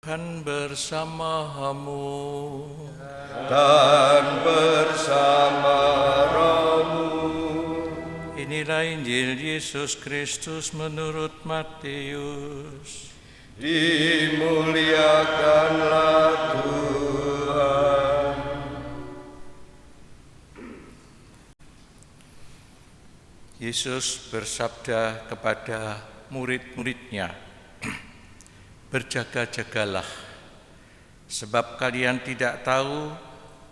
Tuhan bersamamu dan bersama rohmu. Inilah Injil Yesus Kristus menurut Matius. Dimuliakanlah Tuhan. Yesus bersabda kepada murid-muridnya, "Berjaga-jagalah, sebab kalian tidak tahu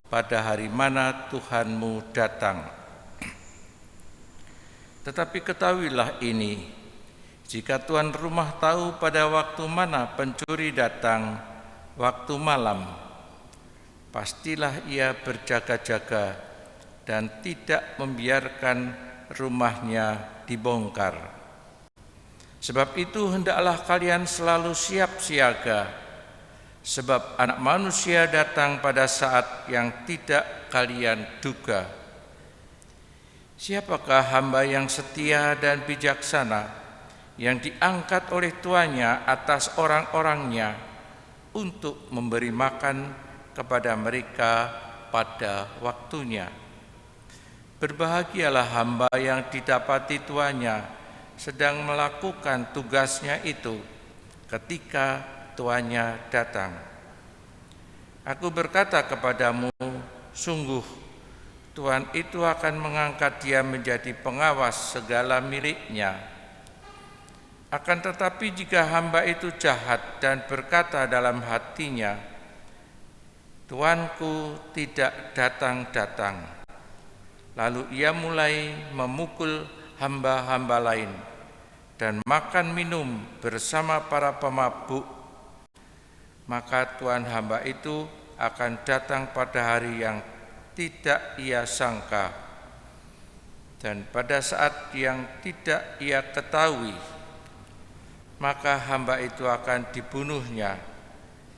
pada hari mana Tuhanmu datang. Tetapi ketahuilah ini, jika tuan rumah tahu pada waktu mana pencuri datang, waktu malam, pastilah ia berjaga-jaga dan tidak membiarkan rumahnya dibongkar. Sebab itu hendaklah kalian selalu siap siaga, sebab Anak Manusia datang pada saat yang tidak kalian duga. Siapakah hamba yang setia dan bijaksana, yang diangkat oleh tuannya atas orang-orangnya untuk memberi makan kepada mereka pada waktunya? Berbahagialah hamba yang didapati tuannya sedang melakukan tugasnya itu ketika tuannya datang. Aku berkata kepadamu, sungguh Tuhan itu akan mengangkat dia menjadi pengawas segala miliknya. Akan tetapi jika hamba itu jahat dan berkata dalam hatinya, Tuanku tidak datang-datang, lalu ia mulai memukul hamba-hamba lain dan makan minum bersama para pemabuk, maka Tuhan hamba itu akan datang pada hari yang tidak ia sangka, dan pada saat yang tidak ia ketahui, maka hamba itu akan dibunuhnya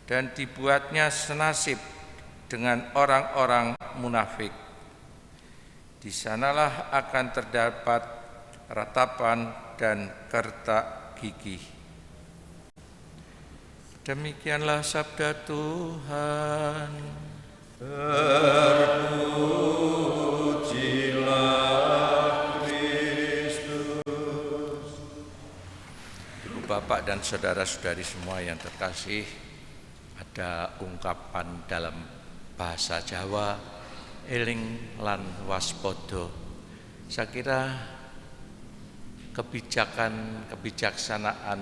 dan dibuatnya senasib dengan orang-orang munafik. Di sanalah akan terdapat ratapan dan kertak gigi." Demikianlah sabda Tuhan. Terpujilah Kristus. Ibu bapak dan saudara-saudari semua yang terkasih, ada ungkapan dalam bahasa Jawa, eling lan waspodo. Saya kira kebijaksanaan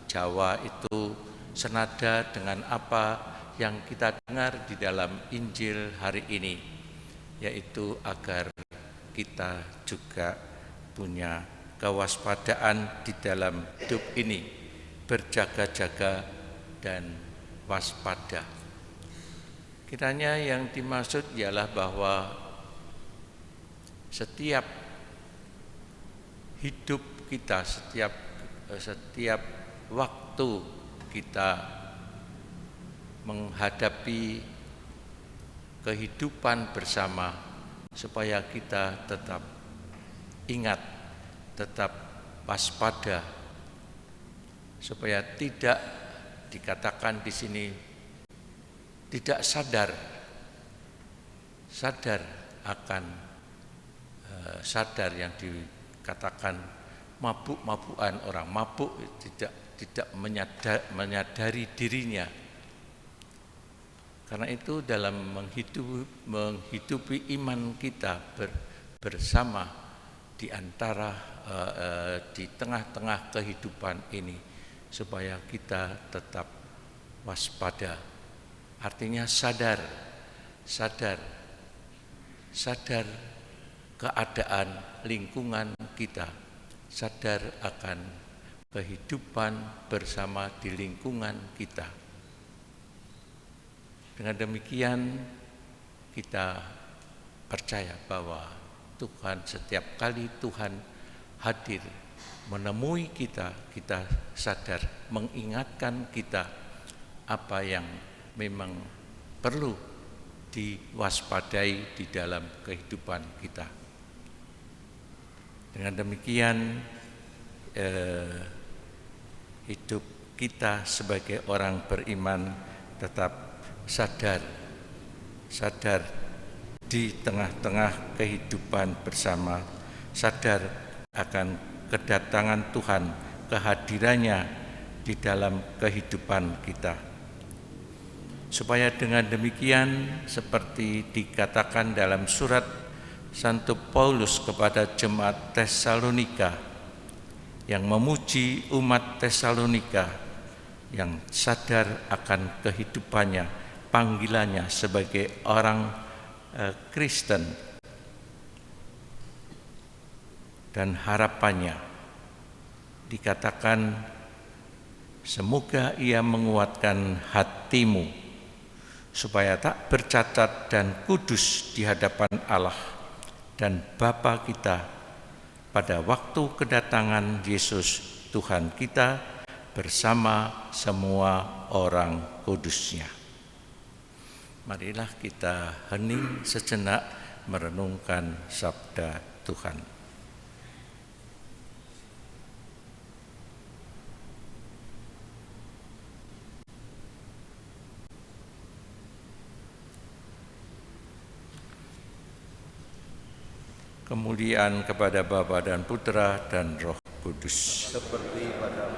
Jawa itu senada dengan apa yang kita dengar di dalam Injil hari ini, yaitu agar kita juga punya kewaspadaan di dalam hidup ini, berjaga-jaga dan waspada. Kiranya yang dimaksud ialah bahwa setiap hidup kita, setiap waktu kita menghadapi kehidupan bersama, supaya kita tetap ingat, tetap waspada, supaya tidak dikatakan di sini tidak sadar akan sadar yang dikatakan mabuk-mabukan, orang mabuk tidak menyadari dirinya. Karena itu dalam menghidupi iman kita bersama di antara di tengah-tengah kehidupan ini, supaya kita tetap waspada. Artinya sadar keadaan lingkungan kita, sadar akan kehidupan bersama di lingkungan kita. Dengan demikian kita percaya bahwa Tuhan, setiap kali Tuhan hadir menemui kita, kita sadar, mengingatkan kita apa yang memang perlu diwaspadai di dalam kehidupan kita. Dengan demikian hidup kita sebagai orang beriman tetap sadar di tengah-tengah kehidupan bersama, sadar akan kedatangan Tuhan, kehadirannya di dalam kehidupan kita. Supaya dengan demikian, seperti dikatakan dalam surat Santo Paulus kepada jemaat Tesalonika, yang memuji umat Tesalonika yang sadar akan kehidupannya, panggilannya sebagai orang Kristen, dan harapannya dikatakan, semoga ia menguatkan hatimu supaya tak bercacat dan kudus di hadapan Allah dan Bapa kita pada waktu kedatangan Yesus Tuhan kita bersama semua orang kudusnya. Marilah kita hening sejenak merenungkan sabda Tuhan. Kemuliaan kepada Bapa dan Putra dan Roh Kudus. seperti pada